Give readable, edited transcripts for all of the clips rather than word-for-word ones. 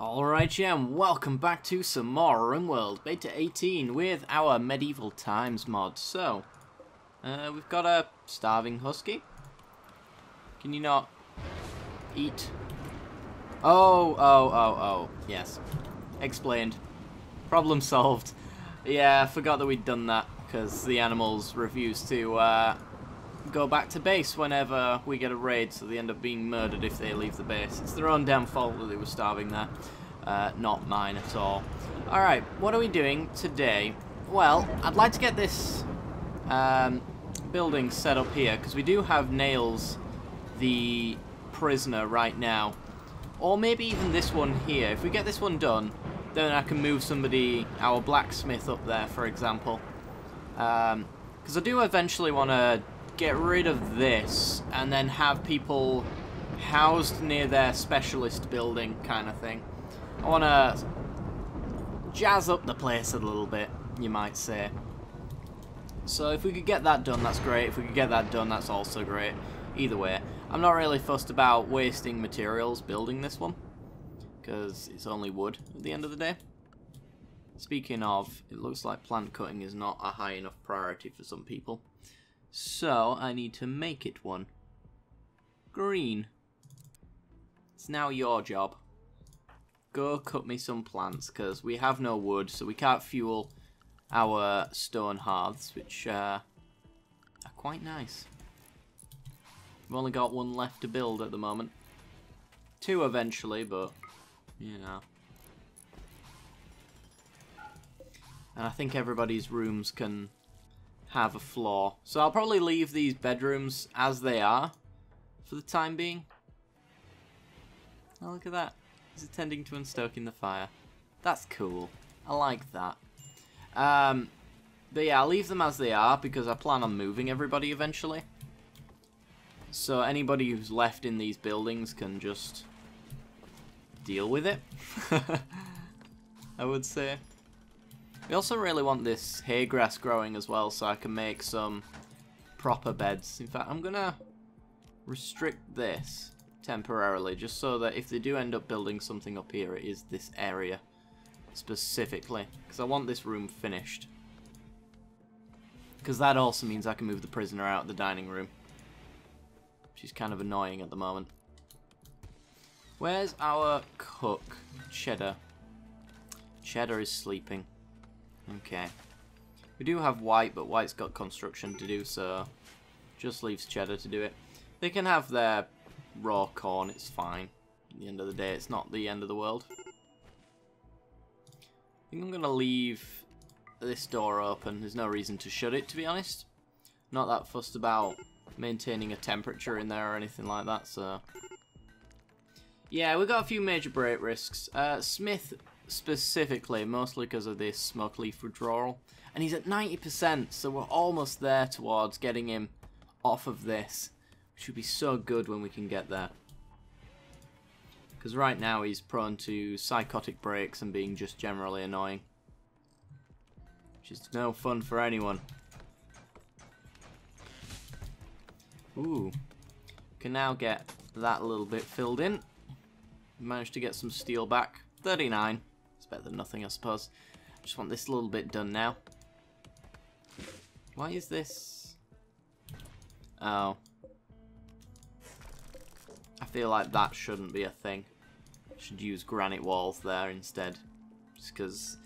Alright, yeah, and welcome back to some more Rimworld Beta 18 with our Medieval Times mod. So, we've got a starving husky. Can you not eat? Oh, yes. Explained. Problem solved. Yeah, I forgot that we'd done that, because the animals refuse to go back to base whenever we get a raid, so they end up being murdered if they leave the base. It's their own damn fault that they were starving there. Not mine at all. Alright, what are we doing today? Well, I'd like to get this building set up here, because we do have Nails, the prisoner, right now. Or maybe even this one here. If we get this one done, then I can move somebody, our blacksmith, up there, for example. Because I do eventually want to get rid of this and then have people housed near their specialist building kind of thing. I want to jazz up the place a little bit, you might say. So if we could get that done, that's great. If we could get that done, that's also great. Either way, I'm not really fussed about wasting materials building this one, because it's only wood at the end of the day. Speaking of, it looks like plant cutting is not a high enough priority for some people. So I need to make it one. Green. It's now your job. Go cut me some plants, because we have no wood, so we can't fuel our stone hearths, which are quite nice. We've only got one left to build at the moment. Two eventually, but, you know. And I think everybody's rooms can have a floor. So I'll probably leave these bedrooms as they are for the time being. Oh, look at that. He's attending to and stoking the fire. That's cool. I like that. But yeah, I'll leave them as they are because I plan on moving everybody eventually. So anybody who's left in these buildings can just deal with it, I would say. We also really want this hay grass growing as well, so I can make some proper beds. In fact, I'm going to restrict this temporarily, just so that if they do end up building something up here, it is this area specifically, because I want this room finished. Because that also means I can move the prisoner out of the dining room, which is kind of annoying at the moment. Where's our cook? Cheddar. Cheddar is sleeping. Okay. We do have White, but White's got construction to do, so just leaves Cheddar to do it. They can have their raw corn, it's fine. At the end of the day, it's not the end of the world. I think I'm going to leave this door open. There's no reason to shut it, to be honest. Not that fussed about maintaining a temperature in there or anything like that, so... Yeah, we've got a few major break risks. Smith specifically, mostly because of this smoke leaf withdrawal. And he's at 90%, so we're almost there towards getting him off of this. Which would be so good when we can get there. Because right now he's prone to psychotic breaks and being just generally annoying. Which is no fun for anyone. Ooh. Can now get that a little bit filled in. Managed to get some steel back. 39. It's better than nothing, I suppose. Just want this little bit done now. Why is this? Oh. I feel like that shouldn't be a thing. Should use granite walls there instead. Just because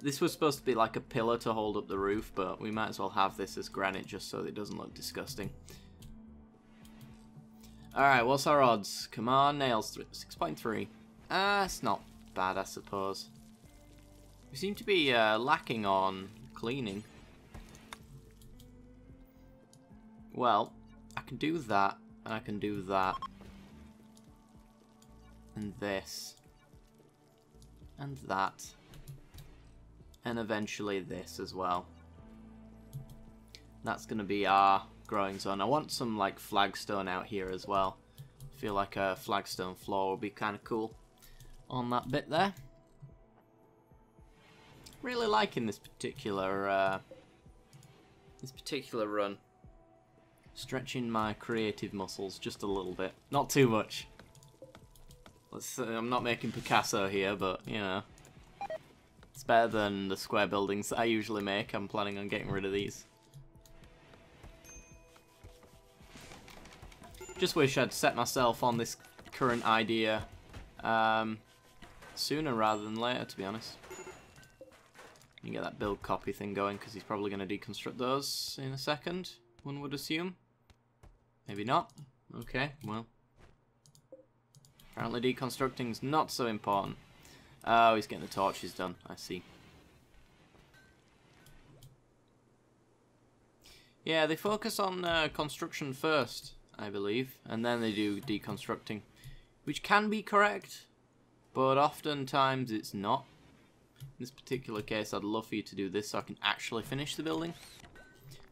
this was supposed to be like a pillar to hold up the roof, but we might as well have this as granite just so it doesn't look disgusting. Alright, what's our odds? Come on, nails. 6.3. It's not bad, I suppose. We seem to be lacking on cleaning. Well, I can do that, and I can do that. And this. And that. And eventually this as well. That's going to be our growing zone. I want some like flagstone out here as well. I feel like a flagstone floor would be kind of cool on that bit there. Really liking this particular run. Stretching my creative muscles just a little bit. Not too much. I'm not making Picasso here, but, you know. It's better than the square buildings that I usually make. I'm planning on getting rid of these. Just wish I'd set myself on this current idea sooner rather than later, to be honest. You get that build copy thing going, because he's probably going to deconstruct those in a second, one would assume. Maybe not. Okay, well. Apparently deconstructing's not so important. Oh, he's getting the torches done, I see. Yeah, they focus on construction first, I believe, and then they do deconstructing, which can be correct, but oftentimes it's not. In this particular case, I'd love for you to do this so I can actually finish the building.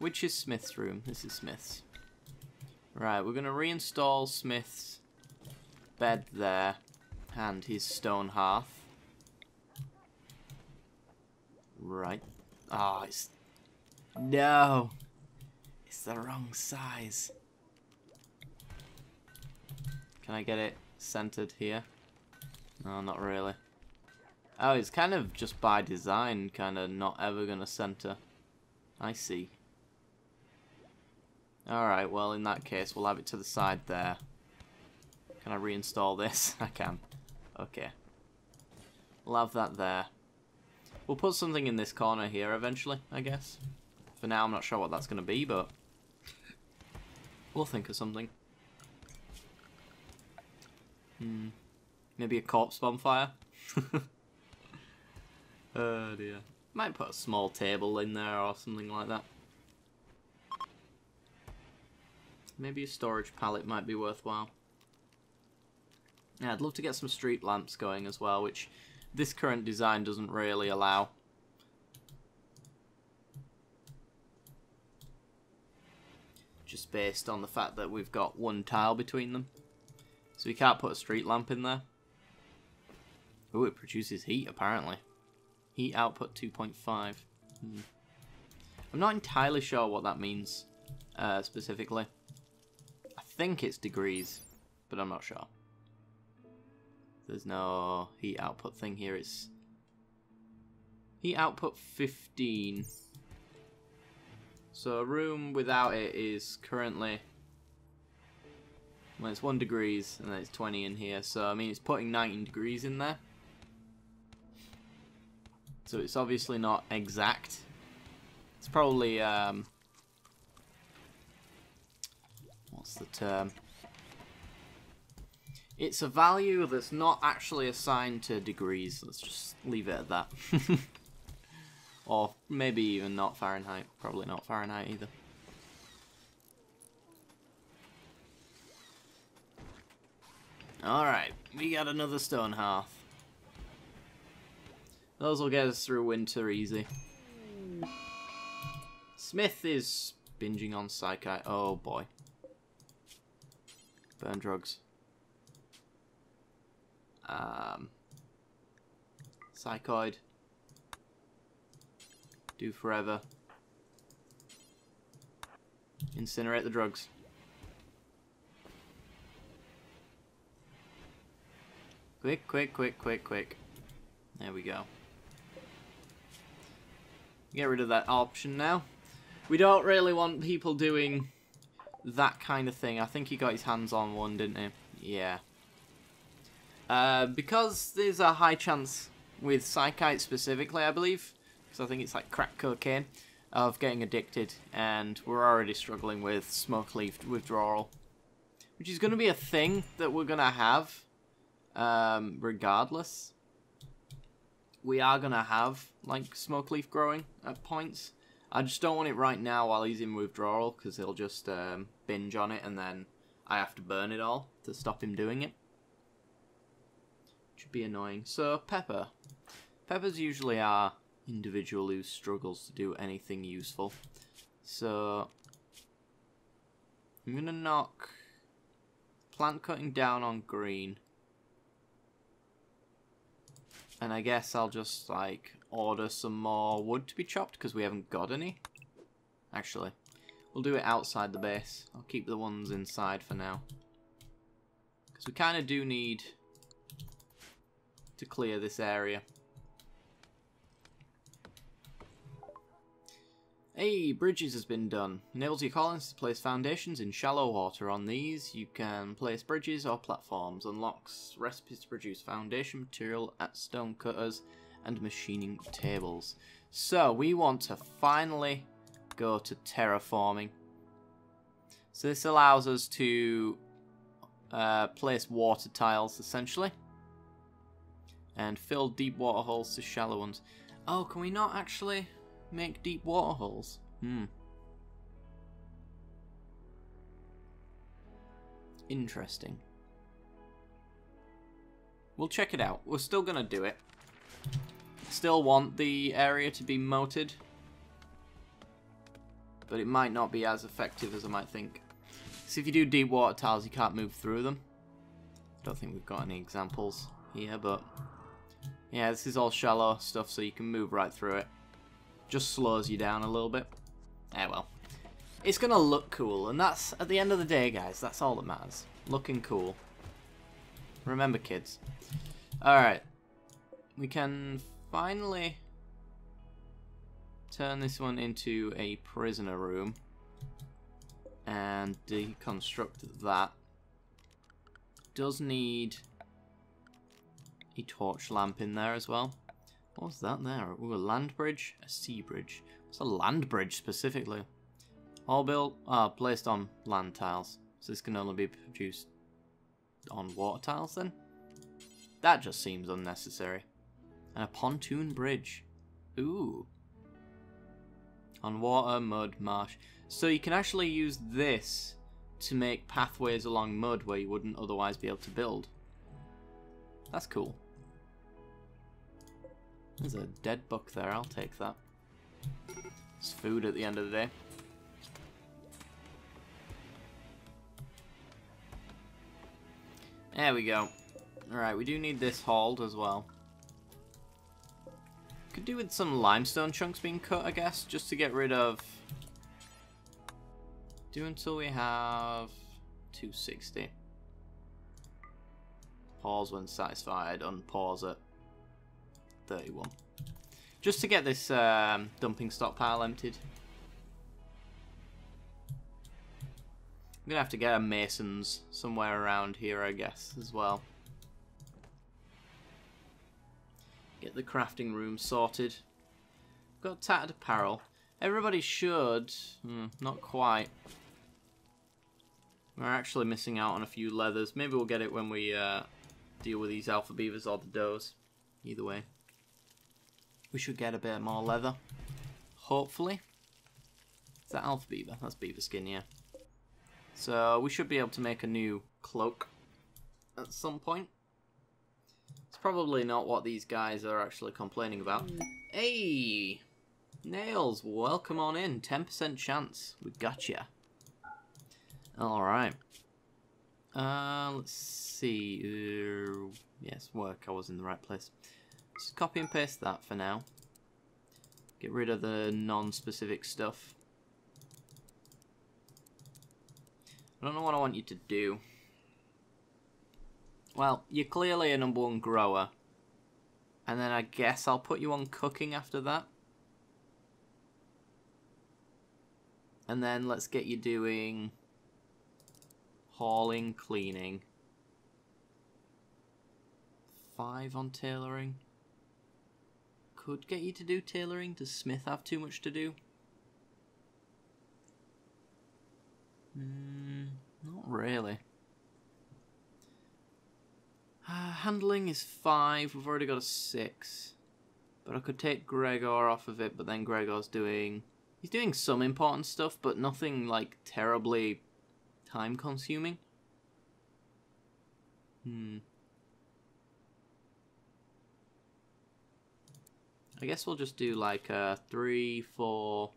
Which is Smith's room? This is Smith's. Right, we're going to reinstall Smith's bed there and his stone hearth. Right. Oh, it's... No! It's the wrong size. Can I get it centered here? No, not really. Oh, it's kind of just by design, kind of not ever going to center. I see. Alright, well, in that case, we'll have it to the side there. Can I reinstall this? I can. Okay. We'll have that there. We'll put something in this corner here eventually, I guess. For now, I'm not sure what that's going to be, but we'll think of something. Maybe a corpse bonfire? Oh dear. Might put a small table in there or something like that. Maybe a storage pallet might be worthwhile. Yeah, I'd love to get some street lamps going as well, which this current design doesn't really allow. Just based on the fact that we've got one tile between them. So we can't put a street lamp in there. Oh, it produces heat apparently. Heat output 2.5. I'm not entirely sure what that means specifically. I think it's degrees, but I'm not sure. There's no heat output thing here. It's heat output 15. So a room without it is currently, well, it's 1 degrees and then it's 20 in here. So I mean, it's putting 19 degrees in there. So it's obviously not exact. It's probably what's the term? It's a value that's not actually assigned to degrees. Let's just leave it at that. Or maybe even not Fahrenheit. Probably not Fahrenheit either. Alright, we got another stone hearth. Those will get us through winter easy. Smith is binging on psychi. Oh boy. Burn drugs. Psychoid. Do forever. Incinerate the drugs. Quick, quick, quick, quick, quick. There we go. Get rid of that option now. We don't really want people doing that kind of thing. I think he got his hands on one, didn't he? Yeah. Because there's a high chance with Psychite specifically, I believe, because I think it's like crack cocaine, of getting addicted, and we're already struggling with smoke leaf withdrawal, which is going to be a thing that we're going to have regardless. We are going to have like smoke leaf growing at points. I just don't want it right now while he's in withdrawal, because he'll just binge on it and then I have to burn it all to stop him doing it. Which would be annoying. So, Pepper. Peppers usually are individual who struggles to do anything useful. So, I'm going to knock plant cutting down on green. And I guess I'll just, like, order some more wood to be chopped, because we haven't got any. Actually, we'll do it outside the base. I'll keep the ones inside for now. Because we kind of do need to clear this area. Hey, bridges has been done. Enables your colonists to place foundations in shallow water. On these, you can place bridges or platforms. Unlocks recipes to produce foundation material at stone cutters and machining tables. So, we want to finally go to terraforming. So this allows us to place water tiles, essentially. And fill deep water holes to shallow ones. Oh, can we not actually make deep water holes? Interesting. We'll check it out. We're still gonna do it. Still want the area to be moated, but it might not be as effective as I might think. So if you do deep water tiles, you can't move through them. Don't think we've got any examples here, but yeah, this is all shallow stuff, so you can move right through it. Just slows you down a little bit. Well. It's gonna look cool, and that's, at the end of the day, guys, that's all that matters. Looking cool. Remember, kids. Alright. We can finally turn this one into a prisoner room and deconstruct that. Does need a torch lamp in there as well. What's that there? Ooh, a land bridge, a sea bridge. What's a land bridge specifically? All built, placed on land tiles. So this can only be produced on water tiles then? That just seems unnecessary. And a pontoon bridge. Ooh. On water, mud, marsh. So you can actually use this to make pathways along mud where you wouldn't otherwise be able to build. That's cool. There's a dead buck there, I'll take that. It's food at the end of the day. There we go. Alright, we do need this hauled as well. Could do with some limestone chunks being cut, I guess, just to get rid of... Do until we have 260. Pause when satisfied, unpause at 31. Just to get this dumping stockpile emptied. I'm gonna have to get a mason's somewhere around here, I guess, as well. Get the crafting room sorted. Got tattered apparel. Everybody should. Not quite. We're actually missing out on a few leathers. Maybe we'll get it when we deal with these alpha beavers or the does. Either way. We should get a bit more leather. Hopefully. Is that alpha beaver? That's beaver skin, yeah. So we should be able to make a new cloak at some point. It's probably not what these guys are actually complaining about. Hey! Nails, welcome on in. 10% chance. We gotcha. Alright. Let's see. Yes, work. I was in the right place. Just copy and paste that for now. Get rid of the non-specific stuff. I don't know what I want you to do. Well, you're clearly a #1 grower. And then I guess I'll put you on cooking after that. And then let's get you doing hauling, cleaning. 5 on tailoring. Could get you to do tailoring. Does Smith have too much to do? Not really. Handling is 5. We've already got a 6. But I could take Gregor off of it, but then Gregor's doing... He's doing some important stuff, but nothing, like, terribly time-consuming. I guess we'll just do, like, 3, 4,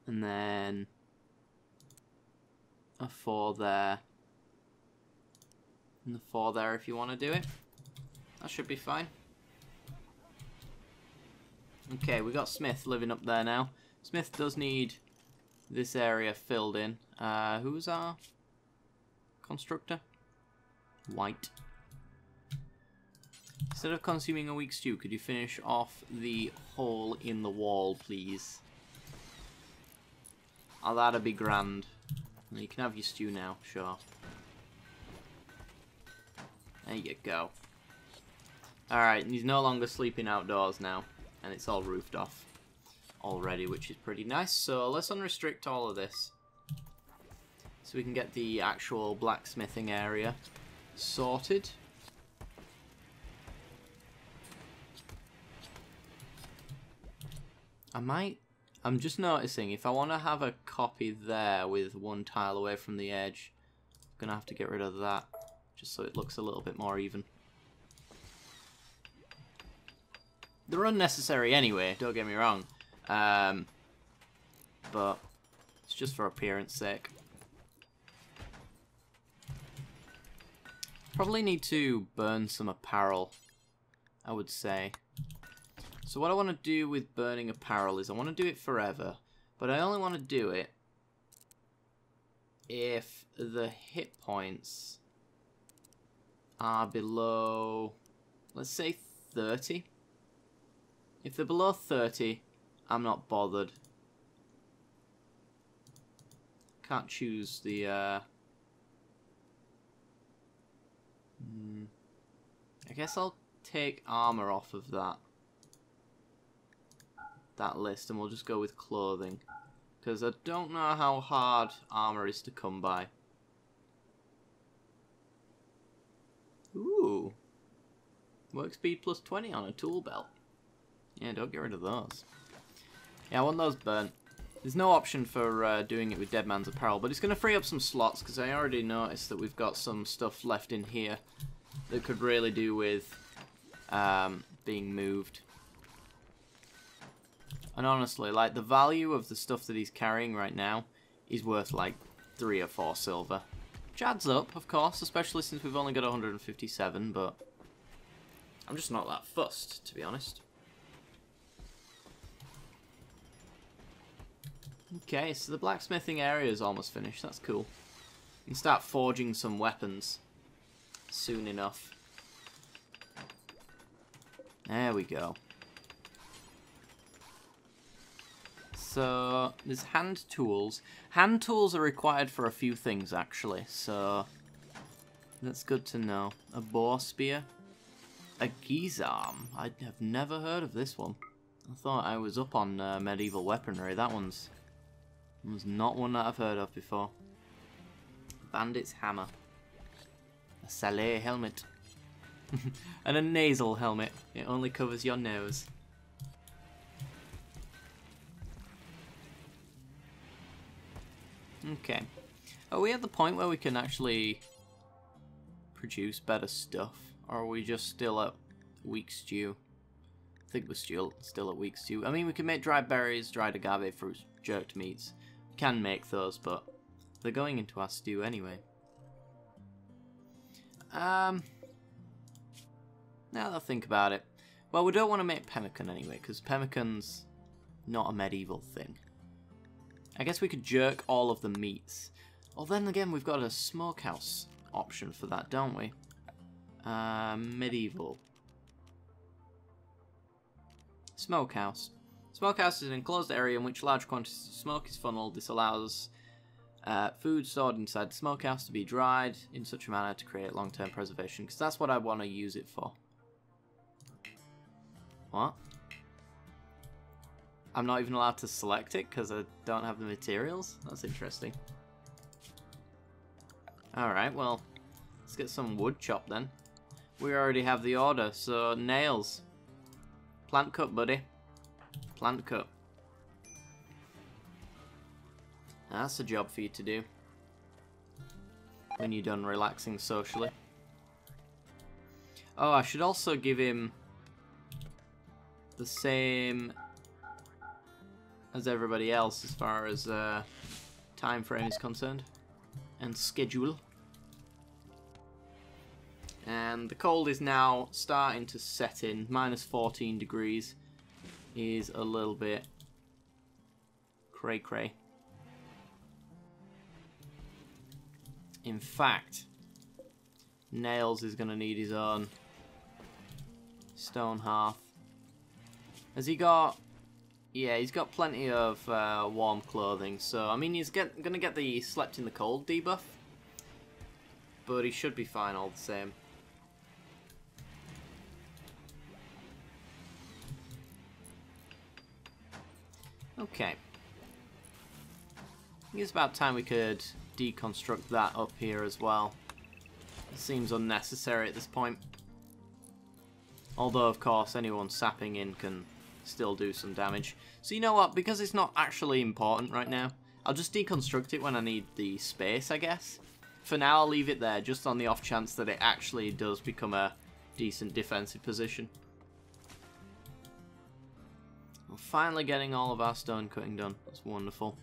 and then a 4 there. And the 4 there if you want to do it. That should be fine. Okay, we got Smith living up there now. Smith does need this area filled in. Who's our constructor? White. Instead of consuming a weak stew, could you finish off the hole in the wall, please? Oh, that'd be grand. You can have your stew now, sure. There you go. Alright, he's no longer sleeping outdoors now. And it's all roofed off already, which is pretty nice. So let's unrestrict all of this. So we can get the actual blacksmithing area sorted. I'm just noticing, if I want to have a copy there with one tile away from the edge, I'm going to have to get rid of that, just so it looks a little bit more even. They're unnecessary anyway, don't get me wrong, but it's just for appearance sake. Probably need to burn some apparel, I would say. So what I want to do with burning apparel is I want to do it forever, but I only want to do it if the hit points are below, let's say 30. If they're below 30, I'm not bothered. Can't choose the I guess I'll take armor off of that list, and we'll just go with clothing, because I don't know how hard armor is to come by. Ooh, work speed plus 20 on a tool belt. Yeah, don't get rid of those. Yeah, I want those burnt. There's no option for doing it with Dead Man's Apparel, but it's going to free up some slots, because I already noticed that we've got some stuff left in here that could really do with being moved. And honestly, like, the value of the stuff that he's carrying right now is worth like 3 or 4 silver. Which adds up, of course, especially since we've only got 157, but I'm just not that fussed, to be honest. Okay, so the blacksmithing area is almost finished, that's cool. You can start forging some weapons soon enough. There we go. So, there's hand tools. Hand tools are required for a few things, actually, so that's good to know. A boar spear. A gizarm. I have never heard of this one. I thought I was up on medieval weaponry. That one's not one that I've heard of before. Bandit's hammer. A salé helmet. And a nasal helmet. It only covers your nose. Okay. Are we at the point where we can actually produce better stuff? Or are we just still at weak stew? I think we're still at weak stew. I mean, we can make dried berries, dried agave fruits, jerked meats. We can make those, but they're going into our stew anyway. Now that I think about it. Well, we don't want to make pemmican anyway, because pemmican's not a medieval thing. I guess we could jerk all of the meats. Well, then again, we've got a smokehouse option for that, don't we? Medieval. Smokehouse. Smokehouse is an enclosed area in which large quantities of smoke is funneled. This allows food stored inside the smokehouse to be dried in such a manner to create long-term preservation, because that's what I want to use it for. What? I'm not even allowed to select it because I don't have the materials? That's interesting. Alright, well, let's get some wood chopped then. We already have the order, so nails. Plant cut, buddy. Plant cut. That's a job for you to do. When you're done relaxing socially. Oh, I should also give him the same as everybody else as far as time frame is concerned and schedule. And the cold is now starting to set in. Minus 14 degrees is a little bit cray cray. In fact, Nails is going to need his own Stone hearth. Has he got... Yeah, he's got plenty of warm clothing, so I mean he's gonna get the slept in the cold debuff, but he should be fine all the same. Okay. I think it's about time we could deconstruct that up here as well. It seems unnecessary at this point. Although, of course, anyone sapping in can still do some damage. So you know what, because it's not actually important right now, I'll just deconstruct it when I need the space, I guess. For now, I'll leave it there, just on the off chance that it actually does become a decent defensive position. We're finally getting all of our stone cutting done. That's wonderful.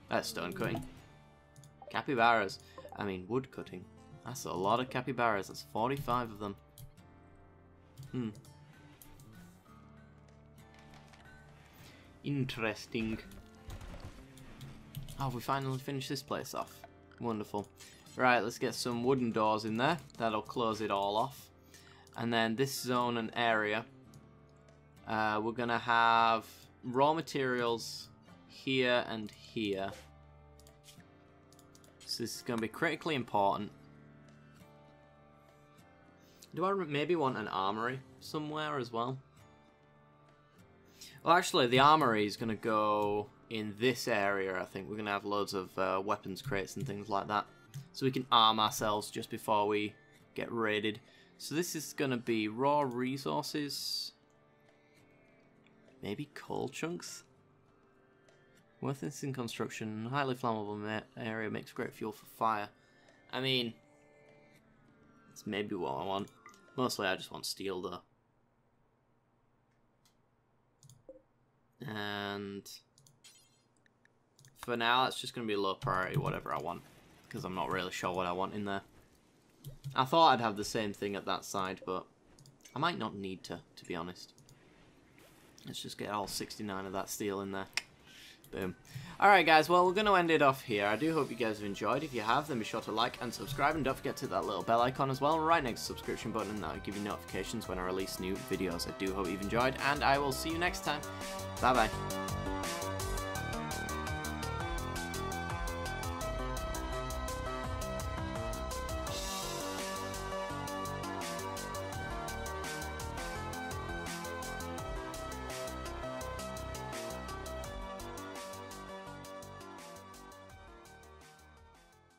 That's stone cutting. Capybaras. I mean, wood cutting. That's a lot of capybaras. That's 45 of them. Interesting. Oh, we finally finished this place off. Wonderful. Right, let's get some wooden doors in there. That'll close it all off. And then this zone and area, we're gonna have raw materials here and here. So this is gonna be critically important. Do I maybe want an armory somewhere as well? Well, actually, the armory is going to go in this area, I think. We're going to have loads of weapons crates and things like that. So we can arm ourselves just before we get raided. So this is going to be raw resources. Maybe coal chunks? Worthless in construction. Highly flammable area makes great fuel for fire. I mean, that's maybe what I want. Mostly I just want steel though. And for now, it's just going to be low priority, whatever I want, because I'm not really sure what I want in there. I thought I'd have the same thing at that side, but I might not need to be honest. Let's just get all 69 of that steel in there. Boom. Alright guys, well we're going to end it off here. I do hope you guys have enjoyed. If you have, then be sure to like and subscribe, and don't forget to hit that little bell icon as well right next to the subscription button, and that'll give you notifications when I release new videos. I do hope you've enjoyed, and I will see you next time. Bye bye.